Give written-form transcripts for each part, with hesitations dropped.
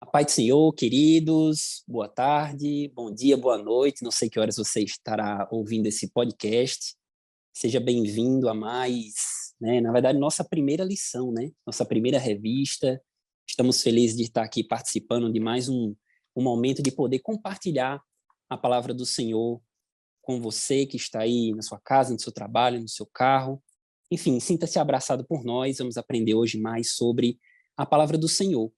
A paz do Senhor, queridos, boa tarde, bom dia, boa noite, não sei que horas você estará ouvindo esse podcast. Seja bem-vindo a mais, na verdade, nossa primeira lição, nossa primeira revista. Estamos felizes de estar aqui participando de mais um momento de poder compartilhar a palavra do Senhor com você que está aí na sua casa, no seu trabalho, no seu carro. Enfim, sinta-se abraçado por nós, vamos aprender hoje mais sobre a palavra do Senhor.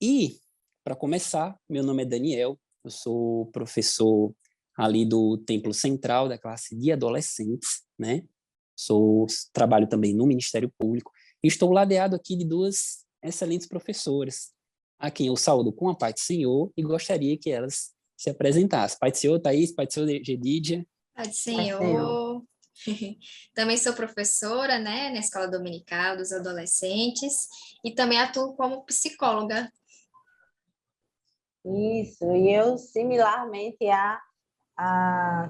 E, para começar, meu nome é Daniel, eu sou professor ali do Templo Central, da classe de adolescentes, Trabalho também no Ministério Público, e estou ladeado aqui de duas excelentes professoras, a quem eu saúdo com a paz do Senhor e gostaria que elas se apresentassem. Paz do Senhor, Thaís, paz do Senhor, Gedídia. Paz do Senhor. Também sou professora, na Escola Dominical dos Adolescentes e também atuo como psicóloga. Isso, e eu, similarmente a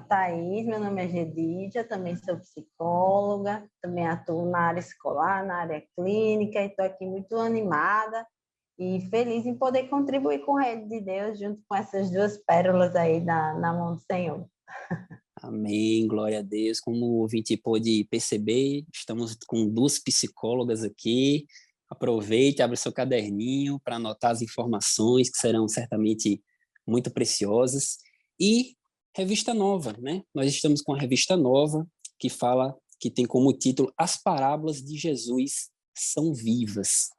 Thaís, meu nome é Gedídia, também sou psicóloga, também atuo na área escolar, na área clínica, e estou aqui muito animada e feliz em poder contribuir com o Reino de Deus, junto com essas duas pérolas aí na mão do Senhor. Amém, glória a Deus. Como o ouvinte pôde perceber, estamos com duas psicólogas aqui. Aproveite, abre seu caderninho para anotar as informações que serão certamente muito preciosas. E revista nova, Nós estamos com a revista nova que tem como título As Parábolas de Jesus São Vivas.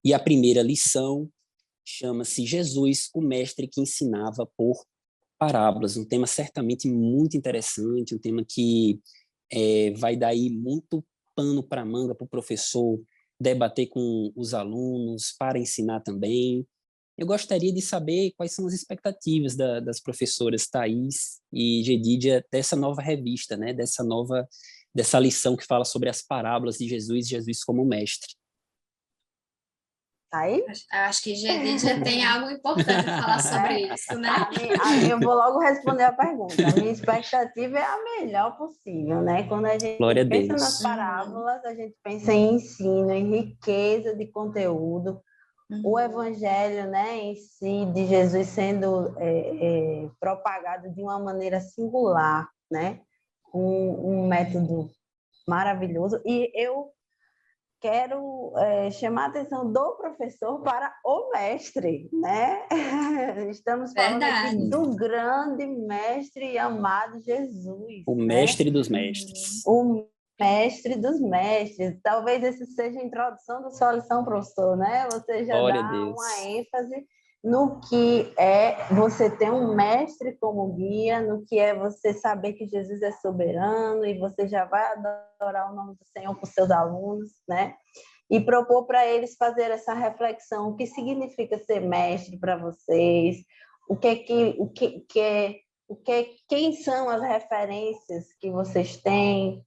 E a primeira lição chama-se Jesus, o mestre que ensinava por parábolas, um tema certamente muito interessante, um tema que vai dar aí muito pano para manga para o professor debater com os alunos, para ensinar também. Eu gostaria de saber quais são as expectativas das professoras Thaís e Gedídia dessa nova revista, dessa lição que fala sobre as parábolas de Jesus, Jesus como mestre. Aí? Acho que Gedídia tem algo importante a falar sobre isso, Eu vou logo responder a pergunta. A minha expectativa é a melhor possível, Quando a gente pensa nas parábolas, a gente pensa em ensino, em riqueza de conteúdo, o evangelho, em si, de Jesus sendo propagado de uma maneira singular, com um método maravilhoso. E eu quero chamar a atenção do professor para o mestre, Estamos falando aqui do grande mestre e amado Jesus. O mestre dos mestres. O mestre dos mestres. Talvez esse seja a introdução da sua lição, professor, Você já Glória dá uma ênfase no que é você ter um mestre como guia, no que é você saber que Jesus é soberano e você já vai adorar o nome do Senhor com seus alunos, E propor para eles fazer essa reflexão, o que significa ser mestre para vocês, quem são as referências que vocês têm,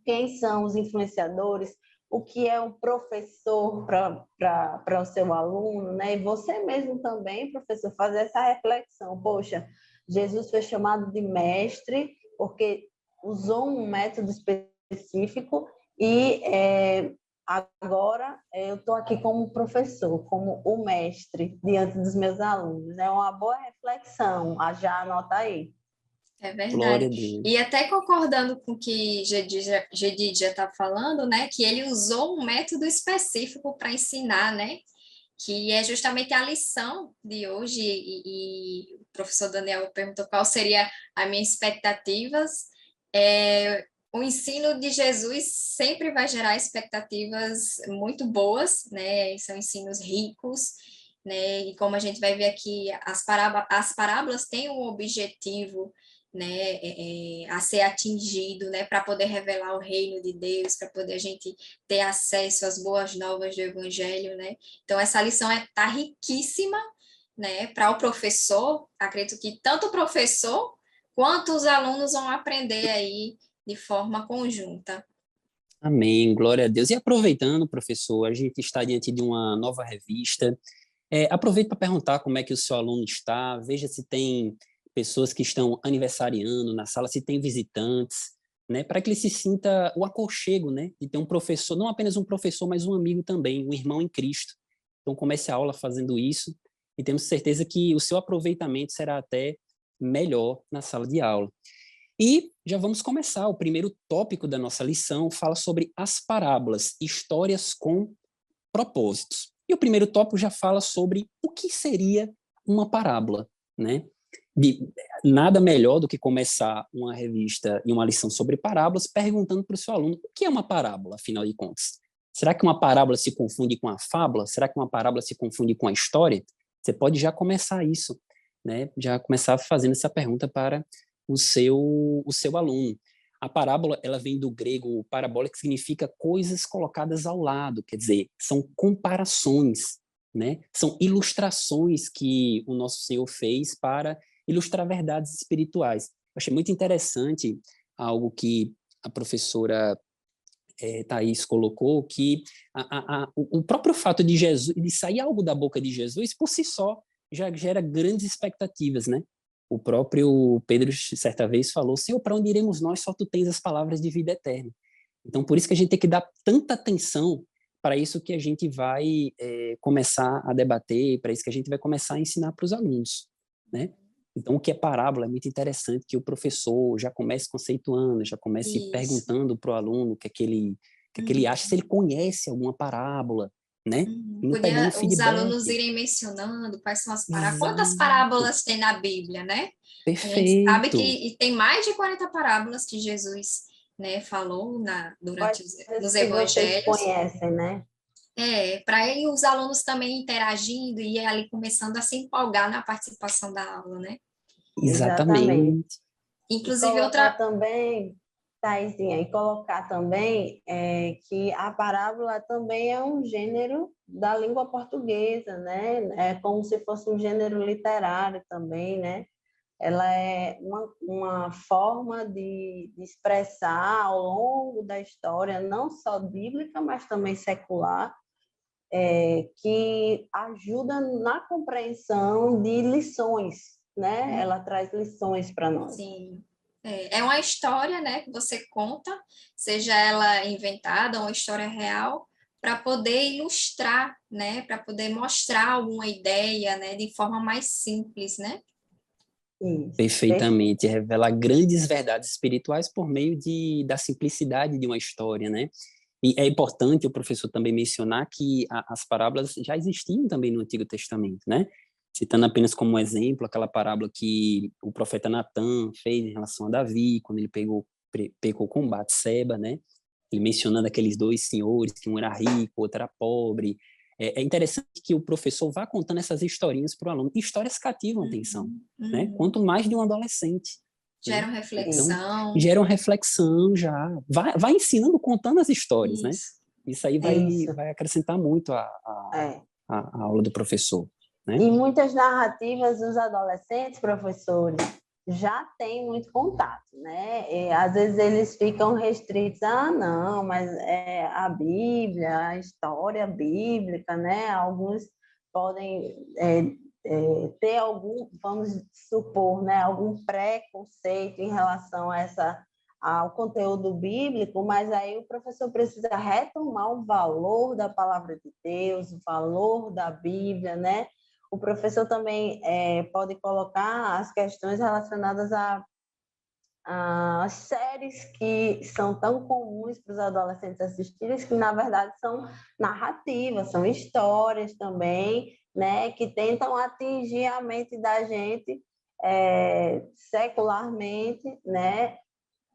quem são os influenciadores, o que é um professor para o seu aluno, E você mesmo também, professor, fazer essa reflexão. Poxa, Jesus foi chamado de mestre porque usou um método específico e agora eu estou aqui como professor, como o mestre diante dos meus alunos. É uma boa reflexão, já anota aí. É verdade. E até concordando com o que Gedídia está falando, que ele usou um método específico para ensinar, que é justamente a lição de hoje, e o professor Daniel perguntou qual seria as minhas expectativas. O ensino de Jesus sempre vai gerar expectativas muito boas, São ensinos ricos, E como a gente vai ver aqui, as parábolas têm um objetivo, a ser atingido, para poder revelar o reino de Deus, para poder a gente ter acesso às boas novas do Evangelho, Então, essa lição está riquíssima, para o professor. Acredito que tanto o professor quanto os alunos vão aprender aí de forma conjunta. Amém, glória a Deus. E aproveitando, professor, a gente está diante de uma nova revista. Aproveito para perguntar como é que o seu aluno está, veja se tem pessoas que estão aniversariando na sala, se tem visitantes, para que ele se sinta o aconchego, de ter um professor, não apenas um professor, mas um amigo também, um irmão em Cristo. Então, comece a aula fazendo isso. e temos certeza que o seu aproveitamento será até melhor na sala de aula. E já vamos começar. O primeiro tópico da nossa lição fala sobre as parábolas, histórias com propósitos. E o primeiro tópico já fala sobre o que seria uma parábola, né? Nada melhor do que começar uma revista e uma lição sobre parábolas perguntando para o seu aluno o que é uma parábola, afinal de contas. Será que uma parábola se confunde com a fábula? Será que uma parábola se confunde com a história? Você pode já começar isso, né? Já começar fazendo essa pergunta para o seu aluno. A parábola, ela vem do grego parabólica, que significa coisas colocadas ao lado, quer dizer, são comparações, né? São ilustrações que o nosso Senhor fez para ilustrar verdades espirituais. Eu achei muito interessante algo que a professora Thaís colocou, que o próprio fato de Jesus, de sair algo da boca de Jesus, por si só, já gera grandes expectativas, né? O próprio Pedro, certa vez, falou: Senhor, para onde iremos nós? Só tu tens as palavras de vida eterna. Então, por isso que a gente tem que dar tanta atenção para isso que a gente vai começar a debater, para isso que a gente vai começar a ensinar para os alunos, né? Então, o que é parábola é muito interessante que o professor já comece conceituando, já comece perguntando para o aluno o que é que ele acha, se ele conhece alguma parábola, né? Podia os alunos irem mencionando quais são as parábolas. Quantas parábolas tem na Bíblia, né? Perfeito. A gente sabe que tem mais de 40 parábolas que Jesus, né, falou durante nos evangelhos. Vocês conhecem, né? Para os alunos também interagindo e ali começando a se empolgar na participação da aula, né? Exatamente. Inclusive, outra também, Thaisinha, e colocar também que a parábola também é um gênero da língua portuguesa, né? É como se fosse um gênero literário também, né? Ela é uma forma de expressar ao longo da história, não só bíblica, mas também secular, que ajuda na compreensão de lições, né? Ela traz lições para nós. Sim. É uma história, né, que você conta, seja ela inventada ou uma história real, para poder ilustrar, né, para poder mostrar alguma ideia, né, de forma mais simples, né? Isso. Perfeitamente, revelar grandes verdades espirituais por meio da simplicidade de uma história, né? E é importante o professor também mencionar que as parábolas já existiam também no Antigo Testamento, né? Citando apenas como exemplo aquela parábola que o profeta Natan fez em relação a Davi, quando ele pecou com Batseba, né? Ele mencionando aqueles dois senhores, que um era rico, o outro era pobre. É interessante que o professor vá contando essas historinhas para o aluno. Histórias cativam a atenção, né? Quanto mais de um adolescente. Geram reflexão. Então, geram reflexão já. Vai ensinando, contando as histórias, né? Isso aí vai acrescentar muito a aula do professor. Né? E muitas narrativas dos adolescentes, professores, já têm muito contato, né? E, às vezes eles ficam restritos, não, mas a Bíblia, a história bíblica, né? Alguns podem ter algum, vamos supor, né? Algum preconceito em relação ao conteúdo bíblico, mas aí o professor precisa retomar o valor da palavra de Deus, o valor da Bíblia, né? O professor também pode colocar as questões relacionadas às séries que são tão comuns para os adolescentes assistirem, que na verdade são narrativas, são histórias também, né, que tentam atingir a mente da gente secularmente, né,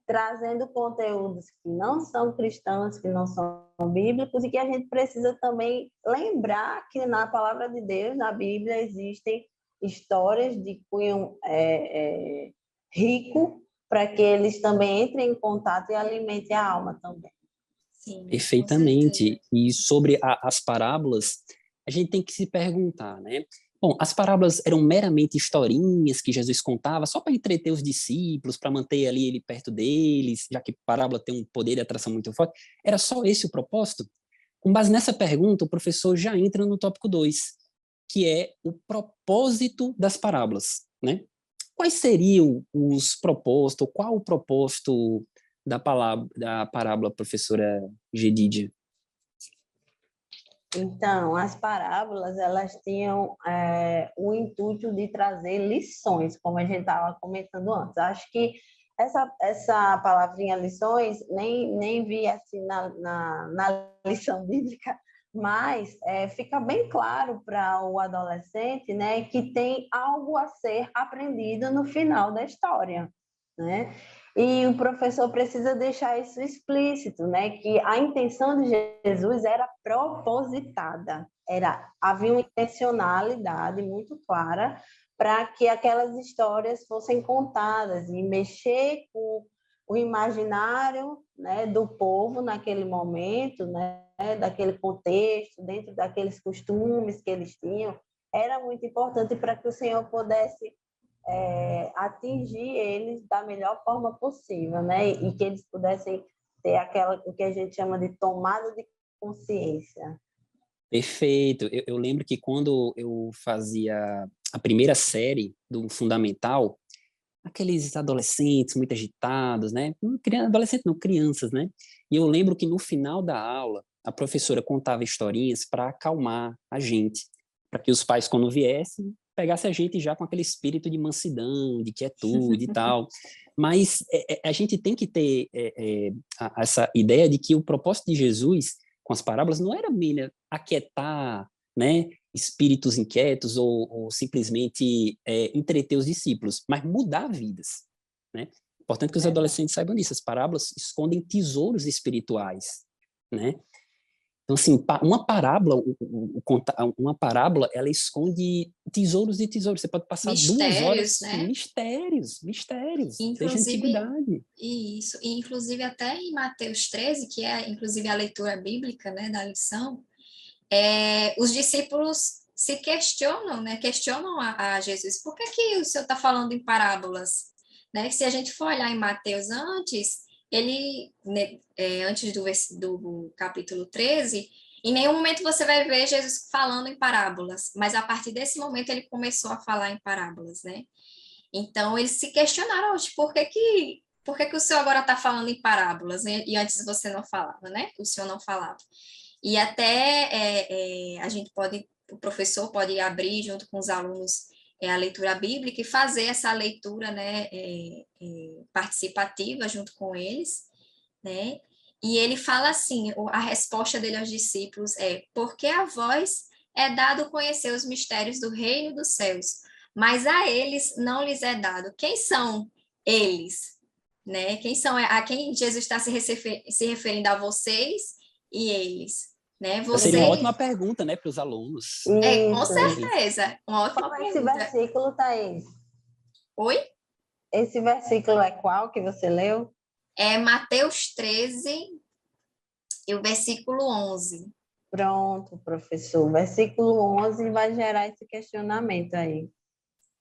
trazendo conteúdos que não são cristãos, que não são bíblicos, e que a gente precisa também lembrar que na palavra de Deus, na Bíblia, existem histórias de cunho rico, para que eles também entrem em contato e alimentem a alma também. Sim, perfeitamente. E sobre as parábolas, a gente tem que se perguntar, né? Bom, as parábolas eram meramente historinhas que Jesus contava só para entreter os discípulos, para manter ali ele perto deles, já que parábola tem um poder de atração muito forte. Era só esse o propósito? Com base nessa pergunta, o professor já entra no tópico 2, que é o propósito das parábolas, né? Quais seriam os propósitos, qual o propósito da parábola, professora Gedidia? Então, as parábolas, elas tinham o intuito de trazer lições, como a gente estava comentando antes. Acho que essa palavrinha lições nem vi assim na lição bíblica, mas fica bem claro para o adolescente, né, que tem algo a ser aprendido no final da história, né? E o professor precisa deixar isso explícito, né? Que a intenção de Jesus era propositada, havia uma intencionalidade muito clara para que aquelas histórias fossem contadas e mexer com o imaginário, né, do povo naquele momento, né, daquele contexto, dentro daqueles costumes que eles tinham, era muito importante para que o Senhor pudesse atingir eles da melhor forma possível, né? E que eles pudessem ter o que a gente chama de tomada de consciência. Perfeito. Eu lembro que quando eu fazia a primeira série do Fundamental, aqueles adolescentes muito agitados, né? Adolescentes não, crianças, né? E eu lembro que no final da aula, a professora contava historinhas para acalmar a gente, para que os pais, quando viessem, pegasse a gente já com aquele espírito de mansidão, de quietude e tal. Mas a gente tem que ter essa ideia de que o propósito de Jesus com as parábolas não era mesmo aquietar, né, espíritos inquietos ou simplesmente entreter os discípulos, mas mudar vidas, né? Importante que os adolescentes saibam disso. As parábolas escondem tesouros espirituais, né? Então, assim, uma parábola, ela esconde tesouros e tesouros. Você pode passar mistérios, 2 horas, né? Mistérios, desde a antiguidade. Isso, e inclusive até em Mateus 13, que é inclusive a leitura bíblica, né, da lição, os discípulos se questionam, né, questionam a Jesus, por que o Senhor está falando em parábolas? Né? Se a gente for olhar em Mateus antes, ele, né, antes do capítulo 13, em nenhum momento você vai ver Jesus falando em parábolas, mas a partir desse momento ele começou a falar em parábolas, né? Então, eles se questionaram, por que o senhor agora está falando em parábolas, né? E antes você não falava, né? O senhor não falava. E até o professor pode abrir junto com os alunos a leitura bíblica e fazer essa leitura, né, participativa junto com eles, né? E ele fala assim, a resposta dele aos discípulos porque a vós é dado conhecer os mistérios do reino dos céus, mas a eles não lhes é dado. Quem são eles? Né? Quem são a quem Jesus está se referindo a vocês e eles? Né? Seria uma ótima pergunta, né, para os alunos. Com certeza, uma ótima pergunta. Esse versículo, Thaís? Oi? Esse versículo é qual que você leu? É Mateus 13 e o versículo 11. Pronto, professor. O versículo 11 vai gerar esse questionamento aí.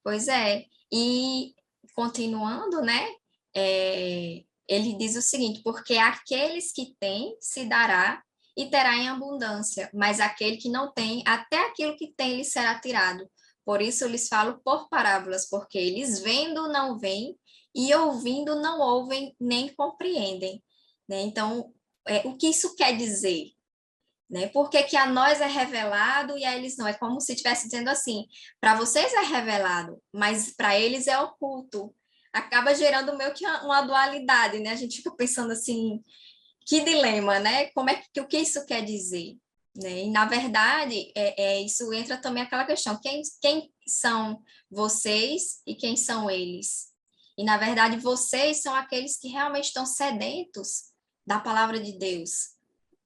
Pois é. E, continuando, né, ele diz o seguinte, porque aqueles que têm se dará e terá em abundância, mas aquele que não tem, até aquilo que tem lhe será tirado. Por isso eu lhes falo por parábolas, porque eles vendo não veem, e ouvindo não ouvem nem compreendem. Né? Então, o que isso quer dizer? Né? Por que a nós é revelado e a eles não? É como se estivesse dizendo assim, para vocês é revelado, mas para eles é oculto. Acaba gerando meio que uma dualidade, né? A gente fica pensando assim, que dilema, né? O que isso quer dizer? Né? E, na verdade, isso entra também aquela questão, quem são vocês e quem são eles? E, na verdade, vocês são aqueles que realmente estão sedentos da palavra de Deus,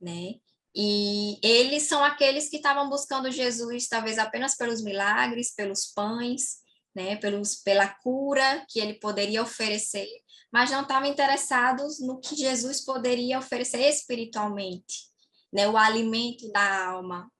né? E eles são aqueles que estavam buscando Jesus, talvez apenas pelos milagres, pelos pães, né? Pela cura que ele poderia oferecer, mas não estavam interessados no que Jesus poderia oferecer espiritualmente, né? O alimento da alma.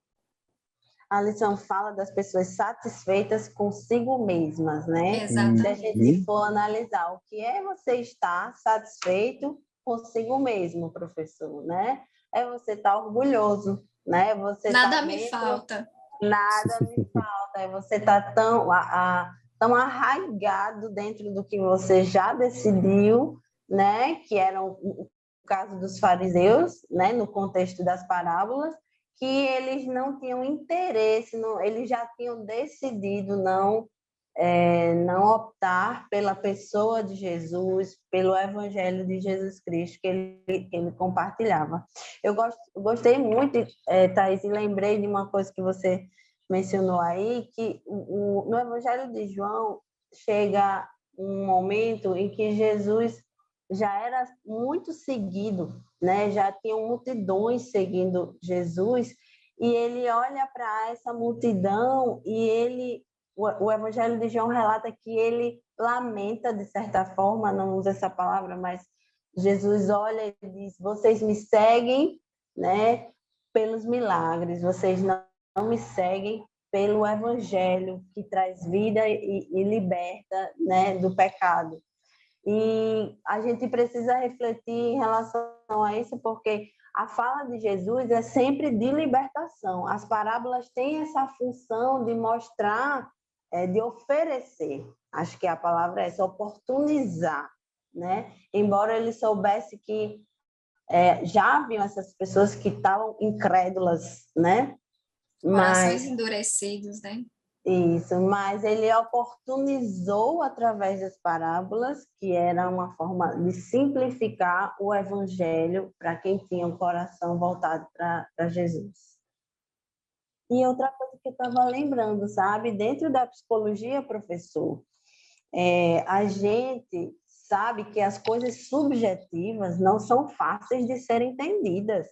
A lição fala das pessoas satisfeitas consigo mesmas, né? Exatamente. Se a gente for analisar o que é você estar satisfeito consigo mesmo, professor, né? É você estar orgulhoso, né? Você nada me falta. Nada me falta. É você estar tão arraigado dentro do que você já decidiu, né? Que era o caso dos fariseus, né? No contexto das parábolas, que eles não tinham interesse, eles já tinham decidido não optar pela pessoa de Jesus, pelo Evangelho de Jesus Cristo que ele compartilhava. Eu gostei muito, Thaís, e lembrei de uma coisa que você mencionou aí, que no Evangelho de João chega um momento em que Jesus já era muito seguido, né? Já tinham multidões seguindo Jesus, e ele olha para essa multidão e o Evangelho de João relata que ele lamenta, de certa forma, não usa essa palavra, mas Jesus olha e diz: vocês me seguem, né, pelos milagres, vocês não me seguem pelo Evangelho que traz vida e liberta, né, do pecado. E a gente precisa refletir em relação a isso, porque a fala de Jesus é sempre de libertação. As parábolas têm essa função de mostrar, de oferecer. Acho que a palavra é essa, oportunizar, né? Embora ele soubesse que já haviam essas pessoas que estavam incrédulas, né? Corações endurecidos, né? Isso, mas ele oportunizou através das parábolas, que era uma forma de simplificar o evangelho para quem tinha um coração voltado para Jesus. E outra coisa que eu estava lembrando, sabe? Dentro da psicologia, professor, a gente sabe que as coisas subjetivas não são fáceis de serem entendidas.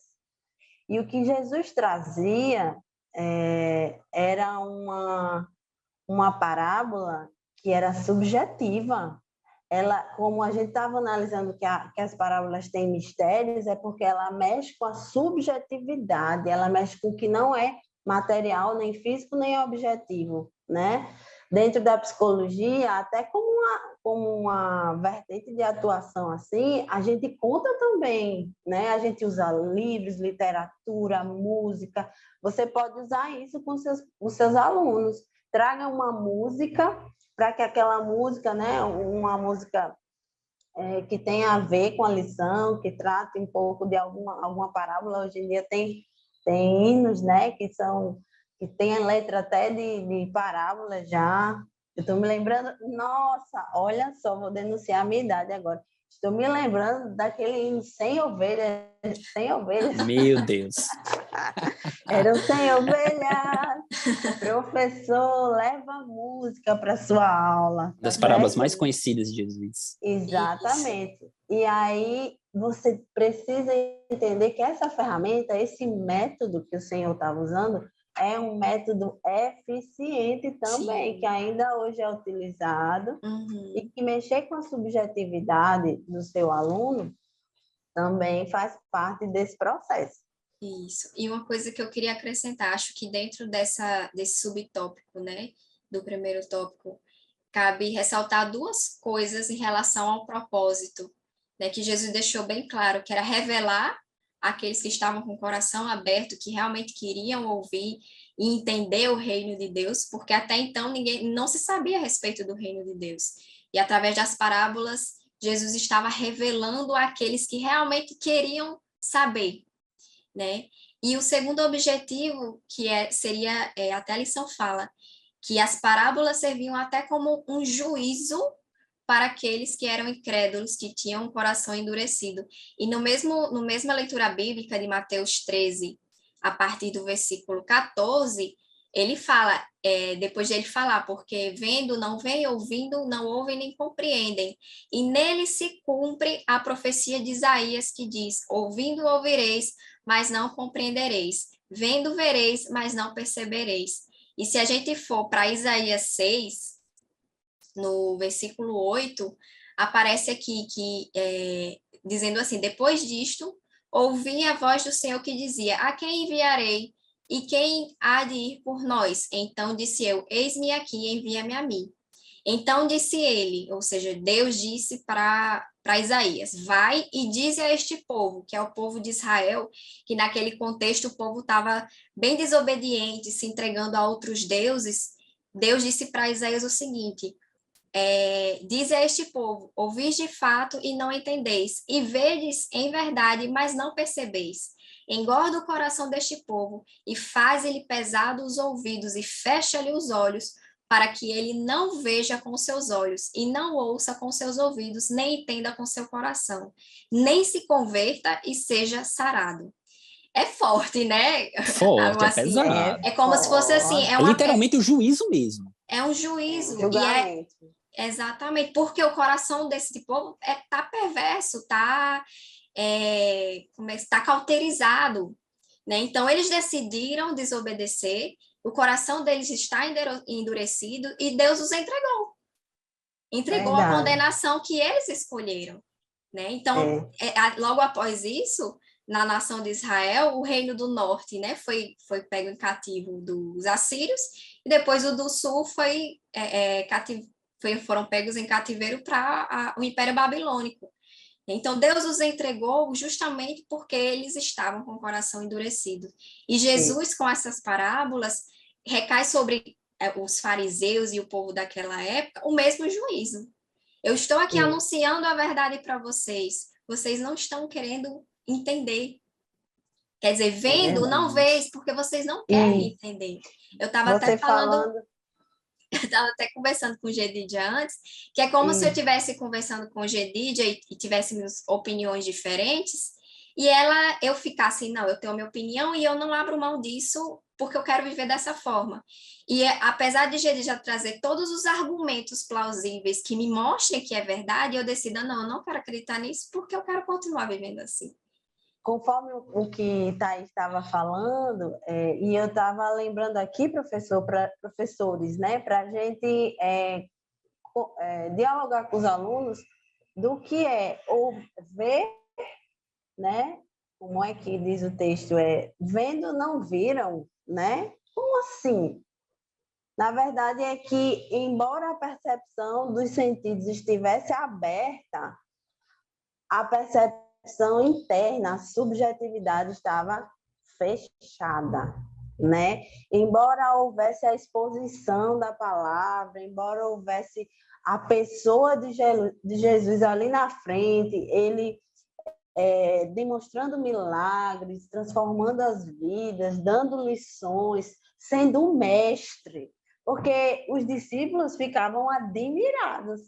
E o que Jesus trazia era uma parábola que era subjetiva. Ela, como a gente estava analisando que as parábolas têm mistérios, é porque ela mexe com a subjetividade, ela mexe com o que não é material, nem físico, nem objetivo, né? Dentro da psicologia, até como uma vertente de atuação assim, a gente conta também, né? A gente usa livros, literatura, música. Você pode usar isso com os seus alunos. Traga uma música para que aquela música, né? Uma música que tenha a ver com a lição, que trate um pouco de alguma parábola. Hoje em dia tem hinos, né? Que tem a letra até de parábola já. Eu estou me lembrando, nossa, olha só, vou denunciar a minha idade agora. Estou me lembrando daquele hino 100 ovelhas, 100 ovelhas. Meu Deus. Eram 100 ovelhas. Professor, leva música para sua aula. Das parábolas mais conhecidas de Jesus. Exatamente. E aí você precisa entender que essa ferramenta, esse método que o Senhor estava usando, é um método eficiente também, que ainda hoje é utilizado, e que mexer com a subjetividade do seu aluno também faz parte desse processo. Isso. E uma coisa que eu queria acrescentar, acho que dentro desse subtópico, né, do primeiro tópico, cabe ressaltar duas coisas em relação ao propósito, né, que Jesus deixou bem claro, que era revelar aqueles que estavam com o coração aberto, que realmente queriam ouvir e entender o reino de Deus, porque até então ninguém não se sabia a respeito do reino de Deus. E através das parábolas, Jesus estava revelando àqueles que realmente queriam saber, né? E o segundo objetivo, que seria, até a lição fala, que as parábolas serviam até como um juízo para aqueles que eram incrédulos, que tinham um coração endurecido. E na mesma leitura bíblica de Mateus 13, a partir do versículo 14, ele fala, depois de ele falar, porque vendo não veem, ouvindo não ouvem nem compreendem. E nele se cumpre a profecia de Isaías, que diz: ouvindo ouvireis, mas não compreendereis. Vendo vereis, mas não percebereis. E se a gente for para Isaías 6, no versículo 8, aparece aqui dizendo assim: depois disto, ouvi a voz do Senhor que dizia: a quem enviarei? E quem há de ir por nós? Então disse eu: eis-me aqui, envia-me a mim. Então disse ele, ou seja, Deus disse para Isaías: vai e dize a este povo, que é o povo de Israel, que naquele contexto o povo estava bem desobediente, se entregando a outros deuses. Deus disse para Isaías o seguinte: dize a este povo: ouvis de fato e não entendeis, e vedes em verdade, mas não percebeis. engorda o coração deste povo e faz-lhe pesado os ouvidos e fecha-lhe os olhos, para que ele não veja com seus olhos e não ouça com seus ouvidos, nem entenda com seu coração, nem se converta e seja sarado. É forte, né? Forte, assim, pesado. É como se fosse assim... É literalmente o juízo mesmo. É um juízo. Julgamento. Exatamente, porque o coração desse povo tá perverso, tá cauterizado, né? Então, eles decidiram desobedecer, o coração deles está endurecido e Deus os entregou. Entregou a condenação que eles escolheram, né? Então, logo após isso, na nação de Israel, o reino do norte, né, foi pego em cativo dos assírios, e depois o do sul foram pegos em cativeiro para o Império Babilônico. Então, Deus os entregou justamente porque eles estavam com o coração endurecido. E Jesus, com essas parábolas, recai sobre os fariseus e o povo daquela época o mesmo juízo. Eu estou aqui anunciando a verdade para vocês. Vocês não estão querendo entender. Quer dizer, vendo, não vês, porque vocês não querem entender. Eu estava até falando... Eu estava até conversando com o Gedidia antes, que é como se eu estivesse conversando com o Gedidia e tivéssemos opiniões diferentes, e eu ficasse, não, eu tenho a minha opinião e eu não abro mão disso porque eu quero viver dessa forma. E apesar de Gedidia trazer todos os argumentos plausíveis que me mostrem que é verdade, eu decido, não, eu não quero acreditar nisso porque eu quero continuar vivendo assim. Conforme o que Thaís estava falando, e eu estava lembrando aqui, professores, né, para a gente dialogar com os alunos do que ver, né, como é que diz o texto, vendo não viram, né? Como assim? Na verdade é que, embora a percepção dos sentidos estivesse aberta, a percepção interna, a subjetividade estava fechada, né? Embora houvesse a exposição da palavra, embora houvesse a pessoa de Jesus ali na frente, ele demonstrando milagres, transformando as vidas, dando lições, sendo um mestre, porque os discípulos ficavam admirados,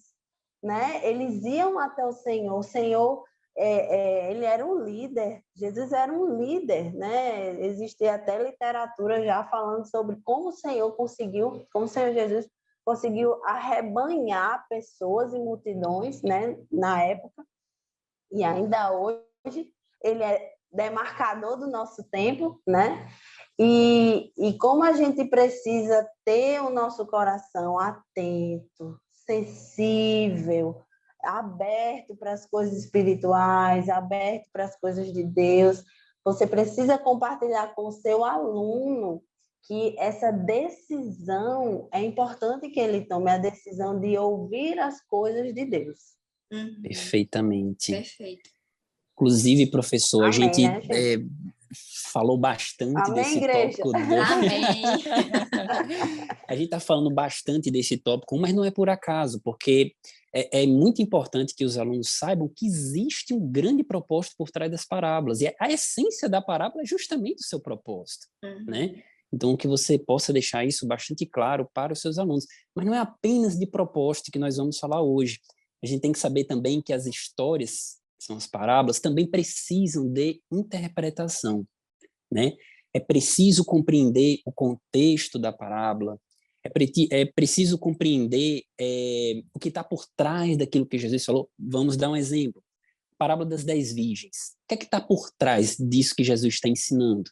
né? Eles iam até o Senhor, ele era um líder, Jesus era um líder, né? Existe até literatura já falando sobre como o Senhor Jesus conseguiu arrebanhar pessoas e multidões, né? Na época, e ainda hoje ele é demarcador do nosso tempo, né? E como a gente precisa ter o nosso coração atento, sensível, aberto para as coisas espirituais, aberto para as coisas de Deus. Você precisa compartilhar com o seu aluno que essa decisão, é importante que ele tome a decisão de ouvir as coisas de Deus. Perfeitamente. Perfeito. Inclusive, professor, Amém, a gente, né, falou bastante desse igreja. tópico. Amém. A gente está falando bastante desse tópico, mas não é por acaso, porque é muito importante que os alunos saibam que existe um grande propósito por trás das parábolas, e a essência da parábola é justamente o seu propósito, né? Então, que você possa deixar isso bastante claro para os seus alunos. Mas não é apenas de propósito que nós vamos falar hoje. A gente tem que saber também que as histórias, que são as parábolas, também precisam de interpretação, né? É preciso compreender o contexto da parábola, é preciso compreender o que está por trás daquilo que Jesus falou. Vamos dar um exemplo. Parábola das 10 virgens. O que é que está por trás disso que Jesus está ensinando?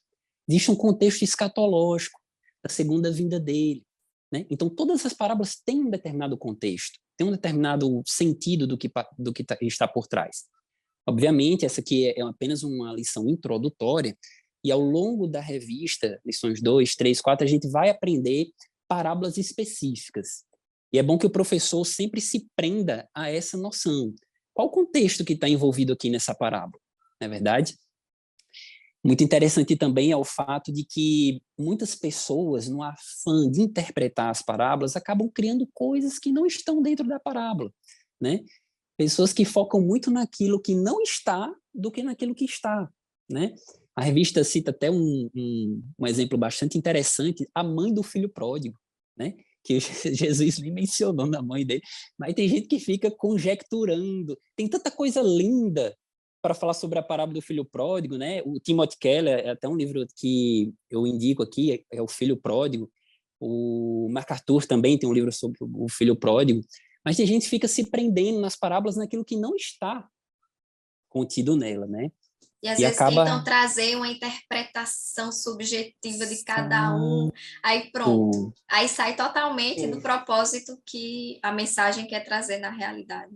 Existe um contexto escatológico da segunda vinda dele, né? Então, todas as parábolas têm um determinado contexto, têm um determinado sentido do que está por trás. Obviamente, essa aqui é apenas uma lição introdutória, e ao longo da revista, lições 2, 3, 4, a gente vai aprender parábolas específicas. E é bom que o professor sempre se prenda a essa noção. Qual o contexto que está envolvido aqui nessa parábola? Não é verdade? Muito interessante também é o fato de que muitas pessoas, no afã de interpretar as parábolas, acabam criando coisas que não estão dentro da parábola, né? Pessoas que focam muito naquilo que não está do que naquilo que está, né? A revista cita até um exemplo bastante interessante, a mãe do filho pródigo, né? Que Jesus nem mencionou na mãe dele, mas tem gente que fica conjecturando. Tem tanta coisa linda para falar sobre a parábola do filho pródigo, né? O Timothy Keller, é até um livro que eu indico aqui, é o Filho Pródigo. O MacArthur também tem um livro sobre o filho pródigo. Mas tem gente que fica se prendendo nas parábolas naquilo que não está contido nela, né? E às vezes tentam trazer uma interpretação subjetiva de cada um, aí pronto. Aí sai totalmente do propósito que a mensagem quer trazer na realidade.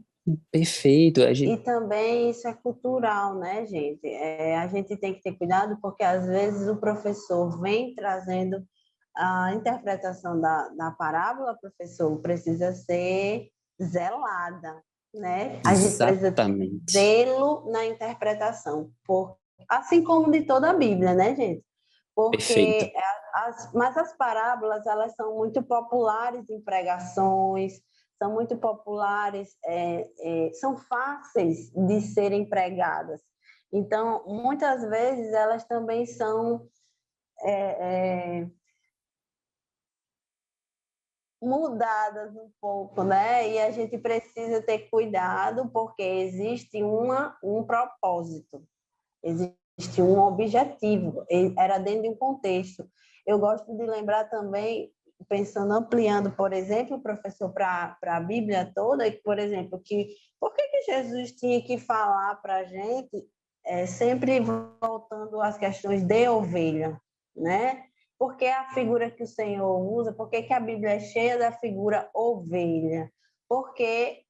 Perfeito. E também isso é cultural, né, gente? A gente tem que ter cuidado porque às vezes o professor vem trazendo a interpretação da parábola, professor, precisa ser zelada, né? A gente precisa zelo na interpretação, assim como de toda a Bíblia, né, gente? Porque mas as parábolas, elas são muito populares em pregações, são muito populares, são fáceis de serem pregadas. Então, muitas vezes, elas também são mudadas um pouco, né? E a gente precisa ter cuidado porque existe um propósito, existe um objetivo, era dentro de um contexto. Eu gosto de lembrar também, pensando, ampliando, por exemplo, professor, para a Bíblia toda, por exemplo, por que Jesus tinha que falar para a gente, sempre voltando às questões de ovelha, né? Porque a figura que o Senhor usa, porque a Bíblia é cheia da figura ovelha? Porque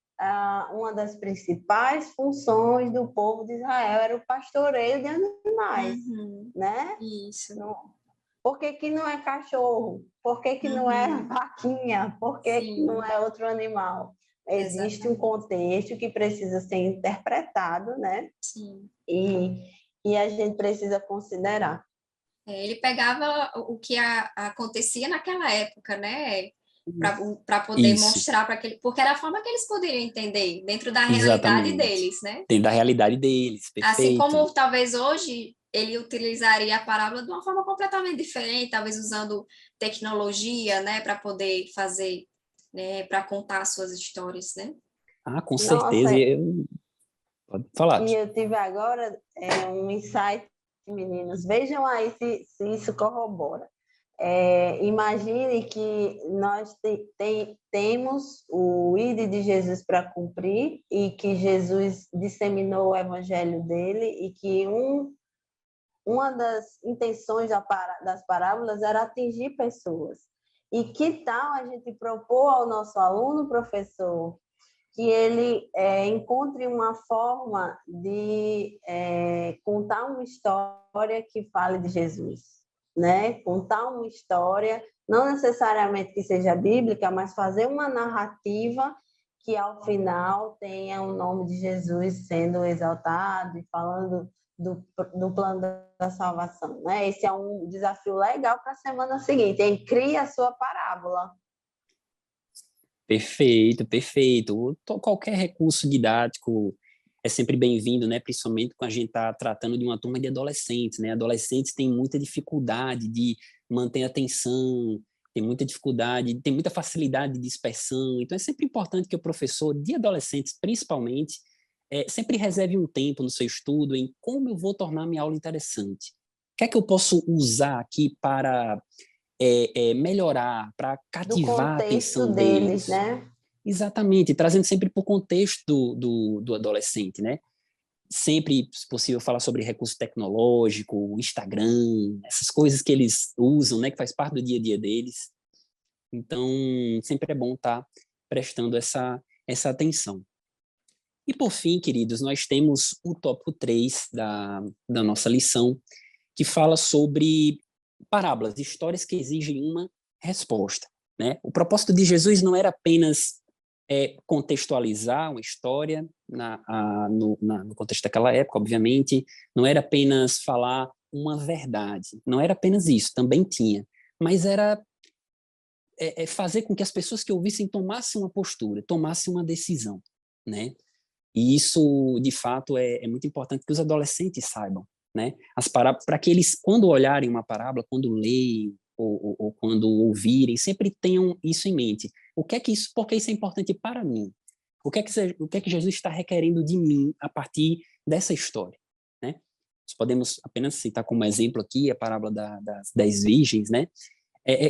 uma das principais funções do povo de Israel era o pastoreio de animais, né? Isso. Por que não é cachorro? Por que não é vaquinha? Por que não é outro animal? Existe um contexto que precisa ser interpretado, né? Sim. E a gente precisa considerar. Ele pegava o que acontecia naquela época, né? Para poder mostrar para aquele, porque era a forma que eles poderiam entender dentro da realidade deles, né? Dentro da realidade deles, perfeito. Assim como talvez hoje ele utilizaria a parábola de uma forma completamente diferente, talvez usando tecnologia, né, para poder fazer, né, para contar as suas histórias, né? Com certeza. Pode falar. E eu tive agora um insight, meninos. Vejam aí se isso corrobora. Imagine que nós temos o ID de Jesus para cumprir e que Jesus disseminou o evangelho dele e que uma das intenções das parábolas era atingir pessoas. E que tal a gente propor ao nosso aluno, professor, que ele encontre uma forma de contar uma história que fale de Jesus, né? Contar uma história, não necessariamente que seja bíblica, mas fazer uma narrativa que, ao final, tenha o nome de Jesus sendo exaltado e falando do plano da salvação, né? Esse é um desafio legal para a semana seguinte, cria a sua parábola. Perfeito, perfeito. Qualquer recurso didático é sempre bem-vindo, né? Principalmente quando a gente está tratando de uma turma de adolescentes, né? Adolescentes têm muita dificuldade de manter a atenção, tem muita dificuldade, tem muita facilidade de dispersão. Então, é sempre importante que o professor de adolescentes, principalmente, sempre reserve um tempo no seu estudo em como eu vou tornar minha aula interessante. O que é que eu posso usar aqui para melhorar, para cativar a atenção deles, né? Exatamente, trazendo sempre para o contexto do adolescente, né? Sempre, se possível, falar sobre recurso tecnológico, Instagram, essas coisas que eles usam, né? Que faz parte do dia a dia deles. Então, sempre é bom estar prestando essa atenção. E, por fim, queridos, nós temos o tópico 3 da nossa lição, que fala sobre parábolas, histórias que exigem uma resposta, né? O propósito de Jesus não era apenas contextualizar uma história no contexto daquela época, obviamente, não era apenas falar uma verdade, não era apenas isso, também tinha, mas era fazer com que as pessoas que ouvissem tomassem uma postura, tomassem uma decisão, né? E isso, de fato, é muito importante que os adolescentes saibam, né? Para que eles, quando olharem uma parábola, quando leem ou quando ouvirem, sempre tenham isso em mente. Por que isso é importante para mim? O que é que Jesus está requerendo de mim a partir dessa história, né? Nós podemos apenas citar como exemplo aqui a parábola das 10 virgens, né?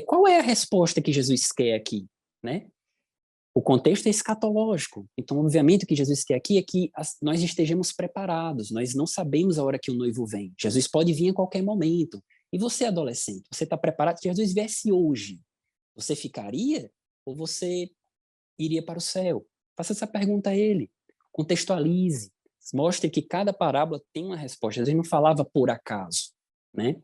Qual é a resposta que Jesus quer aqui, né? O contexto é escatológico. Então, obviamente, o que Jesus quer aqui é que nós estejamos preparados. Nós não sabemos a hora que o noivo vem. Jesus pode vir a qualquer momento. E você, adolescente, você está preparado? Se Jesus viesse hoje, você ficaria ou você iria para o céu? Faça essa pergunta a ele. Contextualize. Mostre que cada parábola tem uma resposta. Jesus não falava por acaso, né?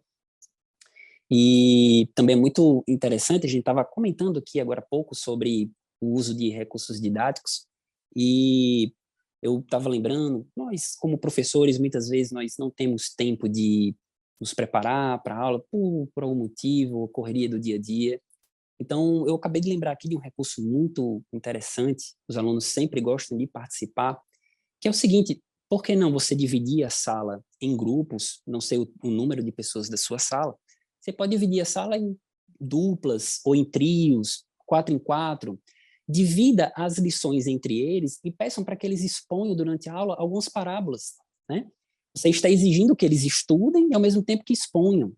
E também é muito interessante, a gente estava comentando aqui agora há pouco sobre o uso de recursos didáticos, e eu estava lembrando, nós como professores, muitas vezes nós não temos tempo de nos preparar para a aula por algum motivo, correria do dia a dia. Então, eu acabei de lembrar aqui de um recurso muito interessante, os alunos sempre gostam de participar, que é o seguinte: por que não você dividir a sala em grupos, não sei o número de pessoas da sua sala, você pode dividir a sala em duplas ou em trios, 4 em 4, divida as lições entre eles e peçam para que eles exponham durante a aula algumas parábolas, né? Você está exigindo que eles estudem e ao mesmo tempo que exponham.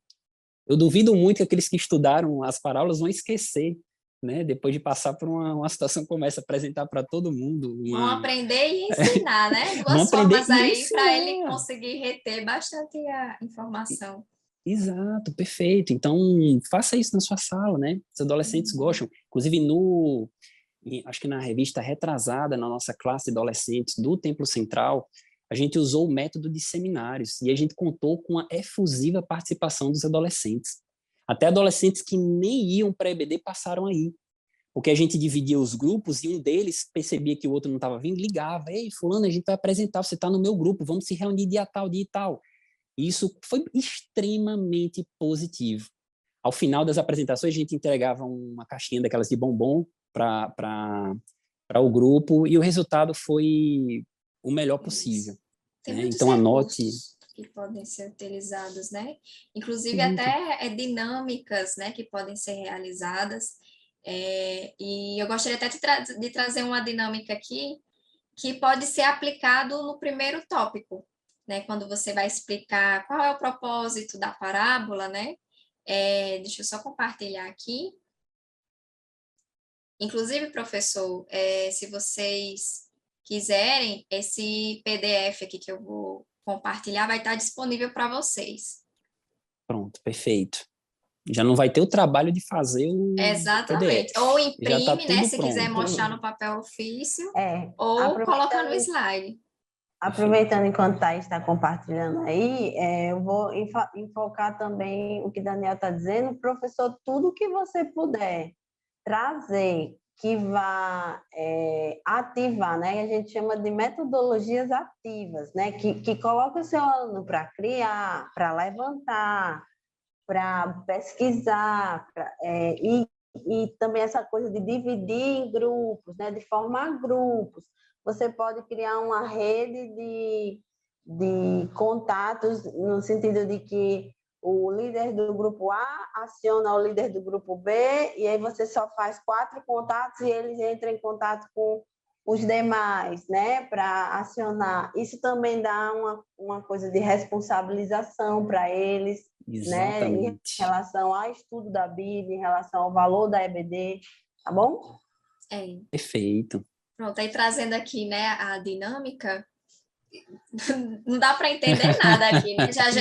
Eu duvido muito que aqueles que estudaram as parábolas vão esquecer, né? Depois de passar por uma situação como essa, apresentar para todo mundo. Vão aprender e ensinar, né? Duas formas aí para ele conseguir reter bastante a informação. Exato, perfeito. Então, faça isso na sua sala, né? Os adolescentes gostam. Inclusive, acho que na revista retrasada, na nossa classe de adolescentes do Templo Central, a gente usou o método de seminários e a gente contou com a efusiva participação dos adolescentes. Até adolescentes que nem iam para a EBD passaram aí, porque a gente dividia os grupos e um deles percebia que o outro não estava vindo, ligava: ei, fulano, a gente vai apresentar, você está no meu grupo, vamos se reunir dia tal, dia e tal. E isso foi extremamente positivo. Ao final das apresentações, a gente entregava uma caixinha daquelas de bombom para o grupo e o resultado foi o melhor possível. Tem né? muitos Então, anote que podem ser utilizados, né? Inclusive, até dinâmicas, né, que podem ser realizadas. E eu gostaria até de trazer uma dinâmica aqui que pode ser aplicado no primeiro tópico, né? Quando você vai explicar qual é o propósito da parábola, né? Deixa eu só compartilhar aqui. Inclusive, professor, se vocês quiserem, esse PDF aqui que eu vou compartilhar vai estar disponível para vocês. Pronto, perfeito. Já não vai ter o trabalho de fazer o Exatamente. PDF. Ou imprime, tá né, se pronto. quiser mostrar no papel ofício, ou coloca no slide. Aproveitando enquanto Thaís está compartilhando aí, eu vou enfocar também o que Daniel está dizendo. Professor, tudo que você puder trazer que vá ativar, né? A gente chama de metodologias ativas, né? Que coloca o seu aluno para criar, para levantar, para pesquisar, e também essa coisa de dividir em grupos, né? De formar grupos. Você pode criar uma rede de contatos no sentido de que o líder do grupo A aciona o líder do grupo B, e aí você só faz 4 contatos e eles entram em contato com os demais, né, para acionar. Isso também dá uma coisa de responsabilização para eles, né, em relação ao estudo da Bíblia, em relação ao valor da EBD, tá bom? Perfeito. Pronto, aí trazendo aqui, né, a dinâmica, não dá para entender nada aqui, né? Já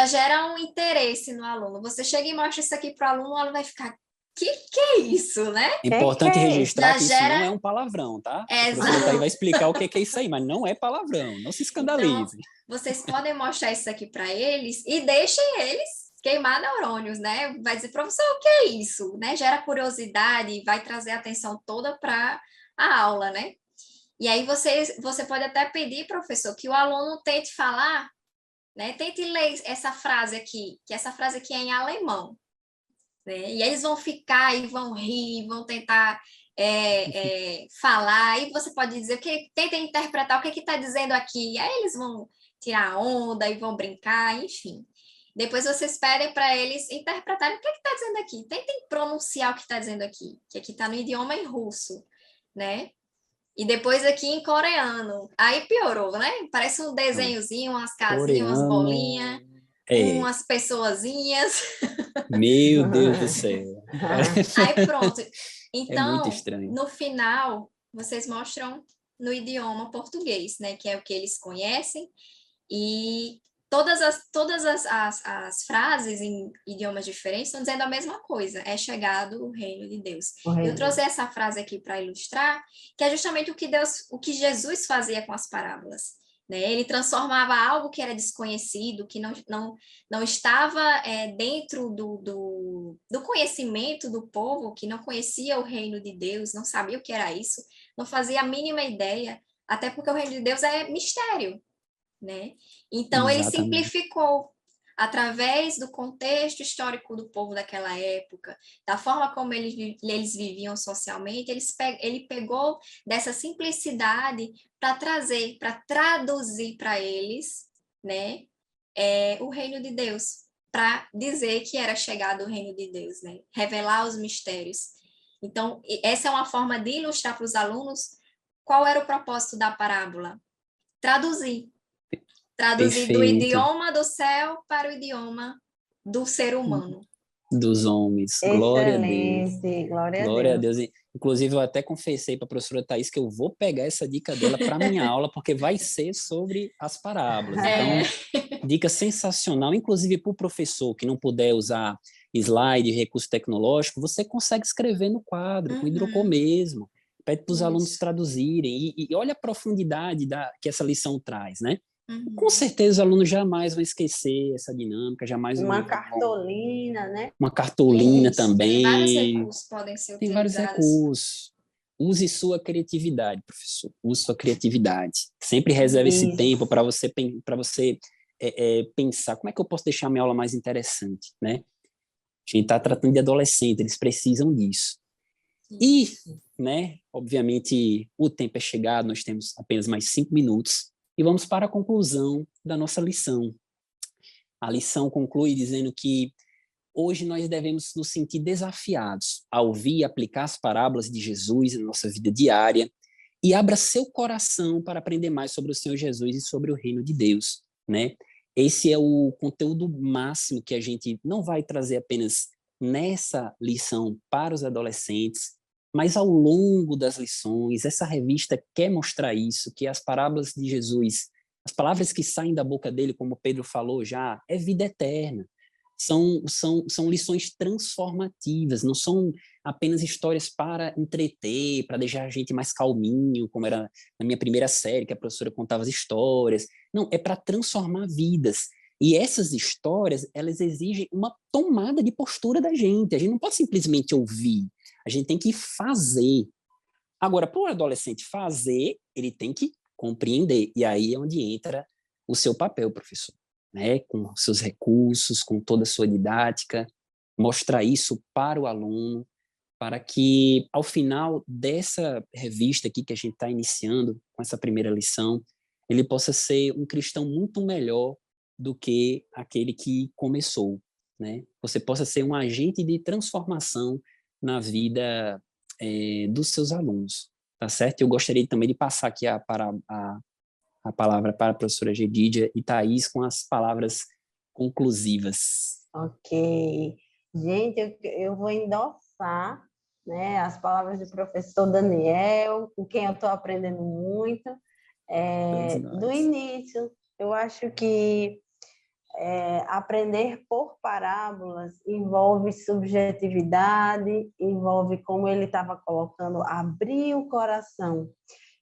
gera um interesse no aluno. Você chega e mostra isso aqui para o aluno vai ficar, que é isso, né? Importante registrar que isso não é um palavrão, tá? O professor aí vai explicar o que é isso aí, mas não é palavrão, não se escandalize. Então, vocês podem mostrar isso aqui para eles e deixem eles queimar neurônios, né? Vai dizer, professor, o que é isso? Né? Gera curiosidade, vai trazer a atenção toda para a aula, né? E aí você pode até pedir, professor, que o aluno tente falar, né? Tente ler essa frase aqui, que essa frase aqui é em alemão, né? E eles vão ficar e vão rir, vão tentar falar, e você pode dizer, tentem interpretar o que está dizendo aqui, aí eles vão tirar onda e vão brincar, enfim. Depois vocês pedem para eles interpretarem o que está dizendo aqui. Tentem pronunciar o que está dizendo aqui, que aqui está no idioma em russo, né? E depois aqui em coreano. Aí piorou, né? Parece um desenhozinho, umas casinhas, umas bolinhas, umas pessoazinhas. Meu Deus do céu. Aí pronto. Então, muito estranho. No final, vocês mostram no idioma português, né? Que é o que eles conhecem. E todas as frases em idiomas diferentes estão dizendo a mesma coisa, é chegado o reino de Deus. Eu trouxe essa frase aqui para ilustrar, que é justamente o que Jesus fazia com as parábolas. Né? Ele transformava algo que era desconhecido, que não estava dentro do conhecimento do povo, que não conhecia o reino de Deus, não sabia o que era isso, não fazia a mínima ideia, até porque o reino de Deus é mistério. Né? Então, ele simplificou, através do contexto histórico do povo daquela época, da forma como eles viviam socialmente, ele pegou dessa simplicidade para trazer, para traduzir para eles, né, o reino de Deus, para dizer que era chegado o reino de Deus, né? Revelar os mistérios. Então, essa é uma forma de ilustrar para os alunos qual era o propósito da parábola. Traduzir Perfeito. do idioma do céu para o idioma do ser humano. Dos homens. Excelente, glória a Deus. Glória a Deus. Inclusive, eu até confessei para a professora Thaís que eu vou pegar essa dica dela para minha aula, porque vai ser sobre as parábolas. Então, dica sensacional. Inclusive, para o professor que não puder usar slide, recurso tecnológico, você consegue escrever no quadro, com hidrocor mesmo. Pede para os alunos traduzirem. E olha a profundidade que essa lição traz, né? Com certeza os alunos jamais vão esquecer essa dinâmica, jamais uma cartolina, né? Uma cartolina também. Tem vários recursos que podem ser utilizados. Tem vários recursos. Use sua criatividade, professor. Use sua criatividade. Sempre reserve esse tempo para você pensar como é que eu posso deixar a minha aula mais interessante, né? A gente está tratando de adolescente, eles precisam disso. E, né, obviamente, o tempo é chegado, nós temos apenas mais 5 minutos e vamos para a conclusão da nossa lição. A lição conclui dizendo que hoje nós devemos nos sentir desafiados a ouvir e aplicar as parábolas de Jesus na nossa vida diária e abra seu coração para aprender mais sobre o Senhor Jesus e sobre o reino de Deus, né? Esse é o conteúdo máximo que a gente não vai trazer apenas nessa lição para os adolescentes, mas ao longo das lições. Essa revista quer mostrar isso, que as parábolas de Jesus, as palavras que saem da boca dele, como Pedro falou já, é vida eterna. São lições transformativas, não são apenas histórias para entreter, para deixar a gente mais calminho, como era na minha primeira série, que a professora contava as histórias. Não, é para transformar vidas. E essas histórias, elas exigem uma tomada de postura da gente. A gente não pode simplesmente ouvir, a gente tem que fazer. Agora, para o adolescente fazer, ele tem que compreender. E aí é onde entra o seu papel, professor. Né, com seus recursos, com toda a sua didática, mostrar isso para o aluno, para que, ao final dessa revista aqui que a gente está iniciando, com essa primeira lição, ele possa ser um cristão muito melhor do que aquele que começou. Né? Você possa ser um agente de transformação na vida dos seus alunos. Tá certo? Eu gostaria também de passar aqui a palavra para a professora Gedídia e Thaís com as palavras conclusivas. Ok. Gente, eu vou endossar, né, as palavras do professor Daniel, com quem eu estou aprendendo muito. Do início, eu acho que aprender por parábolas envolve subjetividade, envolve, como ele estava colocando, abrir o coração.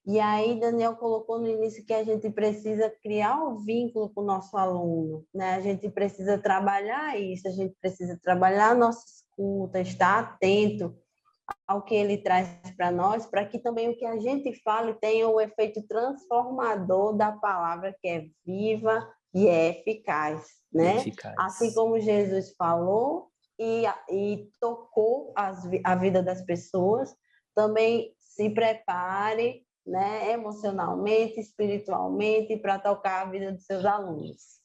E aí, Daniel colocou no início que a gente precisa criar um vínculo com o nosso aluno, né? A gente precisa trabalhar isso, a gente precisa trabalhar a nossa escuta, estar atento ao que ele traz para nós, para que também o que a gente fale tenha o efeito transformador da palavra, que é viva e é eficaz, né? Eficaz. Assim como Jesus falou e tocou a vida das pessoas, também se prepare né? Emocionalmente, espiritualmente, para tocar a vida dos seus alunos.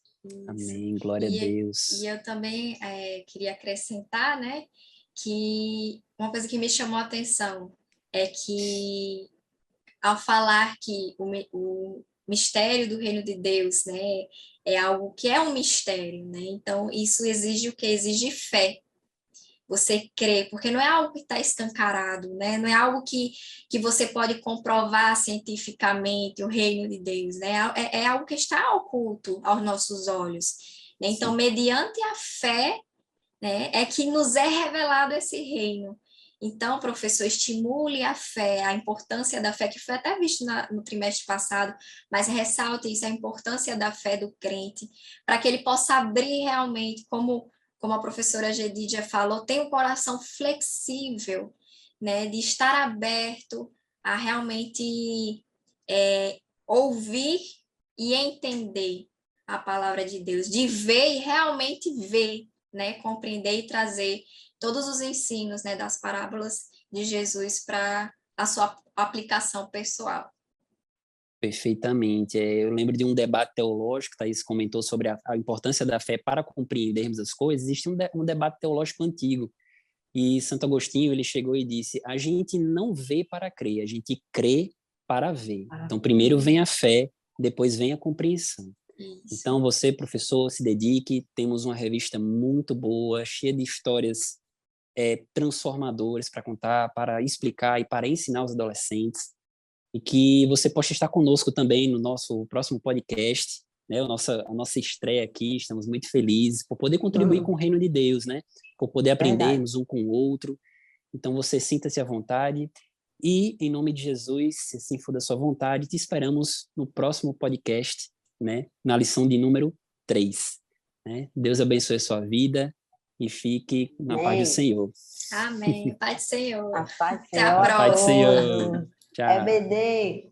Amém, glória a Deus. E eu também queria acrescentar, né, que uma coisa que me chamou a atenção é que, ao falar que o mistério do reino de Deus, né, é algo que é um mistério, né, então isso exige o quê? Exige fé. Você crê, porque não é algo que está escancarado, né? Não é algo que você pode comprovar cientificamente o reino de Deus, né? É algo que está oculto aos nossos olhos, né? Então, mediante a fé, né, é que nos é revelado esse reino. Então, professor, estimule a fé, a importância da fé, que foi até visto no trimestre passado, mas ressalte isso, a importância da fé do crente, para que ele possa abrir realmente, como a professora Gedidia falou, tem um coração flexível, né, de estar aberto a realmente ouvir e entender a palavra de Deus, de ver e realmente ver, né, compreender e trazer todos os ensinos, né, das parábolas de Jesus para a sua aplicação pessoal. Perfeitamente. Eu lembro de um debate teológico, Thaís comentou sobre a importância da fé para compreendermos as coisas. Existe um debate teológico antigo, e Santo Agostinho ele chegou e disse: a gente não vê para crer, a gente crê para ver. Então, primeiro vem a fé, depois vem a compreensão. Isso. Então, você, professor, se dedique. Temos uma revista muito boa, cheia de histórias transformadoras para contar, para explicar e para ensinar os adolescentes. E que você possa estar conosco também no nosso próximo podcast, né? A nossa estreia aqui. Estamos muito felizes por poder contribuir com o reino de Deus, né? Por poder aprendermos um com o outro. Então, você sinta-se à vontade e, em nome de Jesus, se assim for da sua vontade, te esperamos no próximo podcast, né? Na lição de número 3. Né? Deus abençoe a sua vida e fique na paz do Senhor. Amém. Paz do Senhor. A paz do Senhor. Até a próxima. Paz do Senhor. Tchau. EBD.